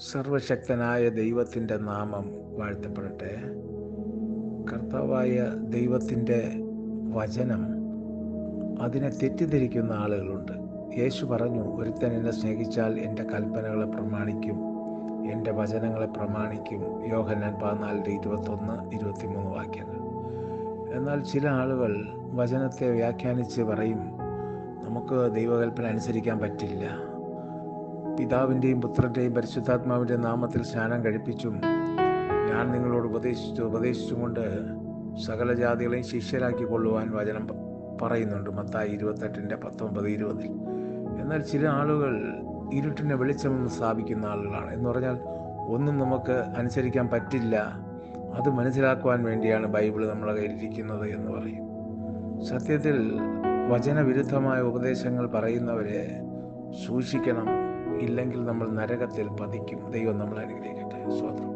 സർവശക്തനായ ദൈവത്തിൻ്റെ നാമം വാഴ്ത്തപ്പെടട്ടെ. കർത്താവായ ദൈവത്തിൻ്റെ വചനം, അതിനെ തെറ്റിദ്ധരിക്കുന്ന ആളുകളുണ്ട്. യേശു പറഞ്ഞു, ഒരുത്തൻ എന്നെ സ്നേഹിച്ചാൽ എൻ്റെ കൽപ്പനകളെ പ്രമാണിക്കും, എൻ്റെ വചനങ്ങളെ പ്രമാണിക്കും. യോഹന്നാൻ 14:21-23 വാക്യങ്ങൾ. എന്നാൽ ചില ആളുകൾ വചനത്തെ വ്യാഖ്യാനിച്ച് പറയും, നമുക്ക് ദൈവകൽപ്പന അനുസരിക്കാൻ പറ്റില്ല. പിതാവിൻ്റെയും പുത്രൻ്റെയും പരിശുദ്ധാത്മാവിൻ്റെ നാമത്തിൽ സ്നാനം കഴിപ്പിച്ചും ഞാൻ നിങ്ങളോട് ഉപദേശിച്ചും കൊണ്ട് സകല ജാതികളെയും ശിഷ്യരാക്കി കൊള്ളുവാൻ വചനം പറയുന്നുണ്ട്. മത്തായി 28:19-20. എന്നാൽ ചില ആളുകൾ ഇരുട്ടിനെ വെളിച്ചമെന്ന് സ്ഥാപിക്കുന്ന ആളുകളാണ്. എന്ന് പറഞ്ഞാൽ ഒന്നും നമുക്ക് അനുസരിക്കാൻ പറ്റില്ല, അത് മനസ്സിലാക്കുവാൻ വേണ്ടിയാണ് ബൈബിൾ നമ്മളെ കയ്യിലിരിക്കുന്നത് എന്ന് പറയും. സത്യത്തിൽ വചനവിരുദ്ധമായ ഉപദേശങ്ങൾ പറയുന്നവരെ സൂക്ഷിക്കണം, ഇല്ലെങ്കിൽ നമ്മൾ നരകത്തിൽ പതിക്കും. ദൈവം നമ്മളെ അനുഗ്രഹിക്കട്ടെ. സ്തോത്രം.